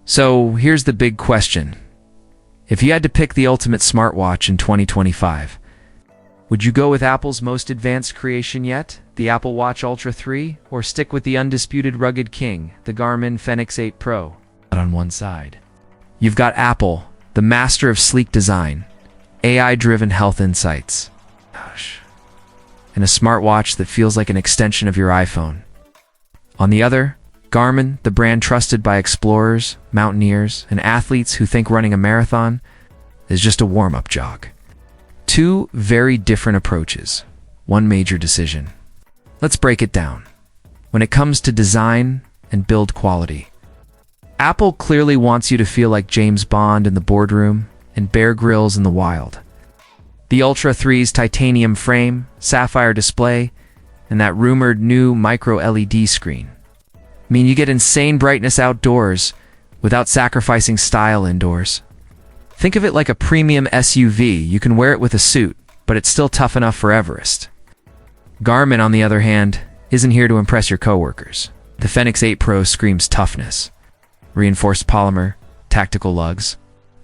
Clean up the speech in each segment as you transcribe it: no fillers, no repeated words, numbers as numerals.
So here's the big question. If you had to pick the ultimate smartwatch in 2025, would you go with Apple's most advanced creation yet, the Apple Watch Ultra 3, or stick with the undisputed rugged king, the Garmin Fenix 8 Pro? On one side, you've got Apple, the master of sleek design, AI-driven health insights, and a smartwatch that feels like an extension of your iPhone. On the other, Garmin, the brand trusted by explorers, mountaineers, and athletes who think running a marathon is just a warm-up jog. Two very different approaches, one major decision. Let's break it down. When it comes to design and build quality, Apple clearly wants you to feel like James Bond in the boardroom and Bear Grylls in the wild. The Ultra 3's titanium frame, sapphire display, and that rumored new MicroLED screen mean you get insane brightness outdoors without sacrificing style indoors. Think of it like a premium SUV. You can wear it with a suit, but it's still tough enough for Everest. Garmin, on the other hand, isn't here to impress your coworkers. The Fenix 8 Pro screams toughness, reinforced polymer, tactical lugs,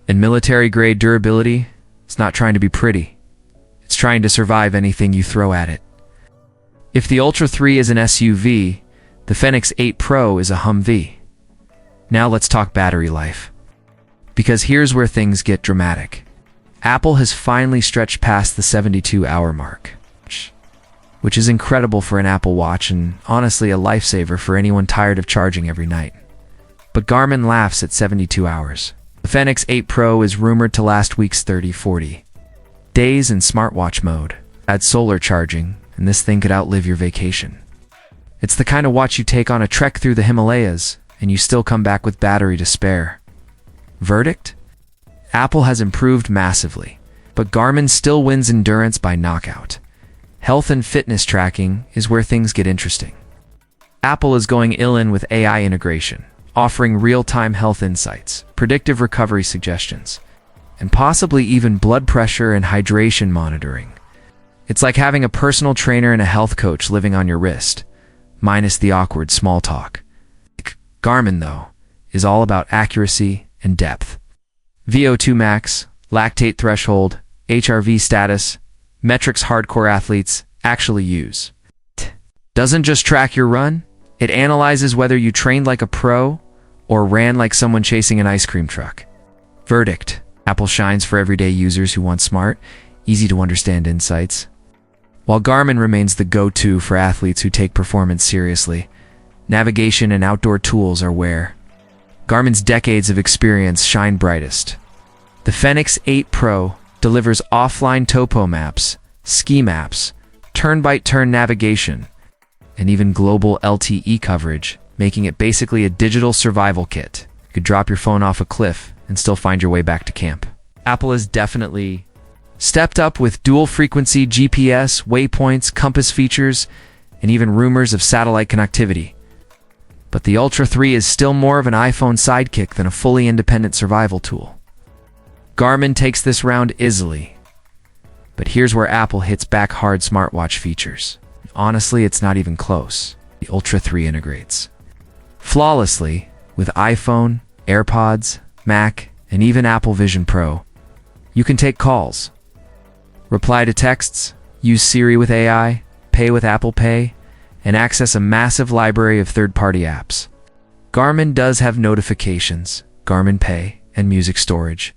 and military-grade durability. It's not trying to be pretty. It's trying to survive anything you throw at it. If the Ultra 3 is an SUV, the Fenix 8 Pro is a Humvee. Now let's talk battery life. Because here's where things get dramatic. Apple has finally stretched past the 72-hour mark, which is incredible for an Apple Watch and honestly a lifesaver for anyone tired of charging every night. But Garmin laughs at 72 hours. The Fenix 8 Pro is rumored to last week's 30-40 days in smartwatch mode. Add solar charging, and this thing could outlive your vacation. It's the kind of watch you take on a trek through the Himalayas, and you still come back with battery to spare. Verdict? Apple has improved massively, but Garmin still wins endurance by knockout. Health and fitness tracking is where things get interesting. Apple is going all in with AI integration, offering real-time health insights, predictive recovery suggestions, and possibly even blood pressure and hydration monitoring. It's like having a personal trainer and a health coach living on your wrist, minus the awkward small talk. Garmin, though, is all about accuracy and depth. VO2 max, lactate threshold, HRV status, metrics hardcore athletes actually use. Doesn't just track your run, it analyzes whether you trained like a pro or ran like someone chasing an ice cream truck. Verdict: Apple shines for everyday users who want smart, easy-to-understand insights, while Garmin remains the go-to for athletes who take performance seriously. Navigation and outdoor tools are where Garmin's decades of experience shine brightest. The Fenix 8 Pro delivers offline topo maps, ski maps, turn-by-turn navigation, and even global LTE coverage, making it basically a digital survival kit. You could drop your phone off a cliff and still find your way back to camp. Apple has definitely stepped up with dual-frequency GPS, waypoints, compass features, and even rumors of satellite connectivity. But the Ultra 3 is still more of an iPhone sidekick than a fully independent survival tool. Garmin takes this round easily. But here's where Apple hits back hard smartwatch features. Honestly, it's not even close. The Ultra 3 integrates flawlessly with iPhone, AirPods, Mac, and even Apple Vision Pro. You can take calls, reply to texts, use Siri with AI, pay with Apple Pay, and access a massive library of third-party apps. Garmin does have notifications, Garmin Pay, and music storage.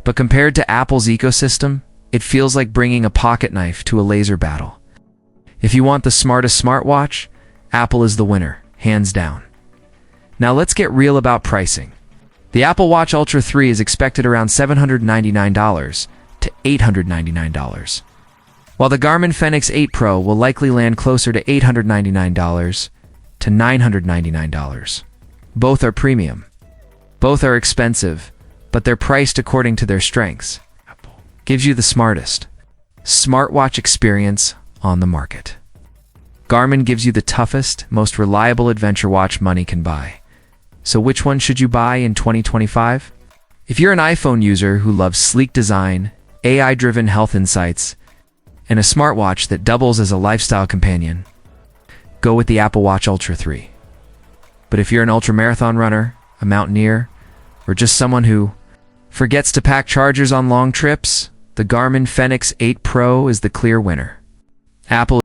But compared to Apple's ecosystem, it feels like bringing a pocket knife to a laser battle. If you want the smartest smartwatch, Apple is the winner, hands down. Now let's get real about pricing. The Apple Watch Ultra 3 is expected around $799 to $899, while the Garmin Fenix 8 Pro will likely land closer to $899 to $999. Both are premium. Both are expensive, but they're priced according to their strengths. Apple gives you the smartest smartwatch experience on the market. Garmin gives you the toughest, most reliable adventure watch money can buy. So which one should you buy in 2025? If you're an iPhone user who loves sleek design, AI-driven health insights, and a smartwatch that doubles as a lifestyle companion, go with the Apple Watch Ultra 3. But if you're an ultramarathon runner, a mountaineer, or just someone who forgets to pack chargers on long trips? The Garmin Fenix 8 Pro is the clear winner. Apple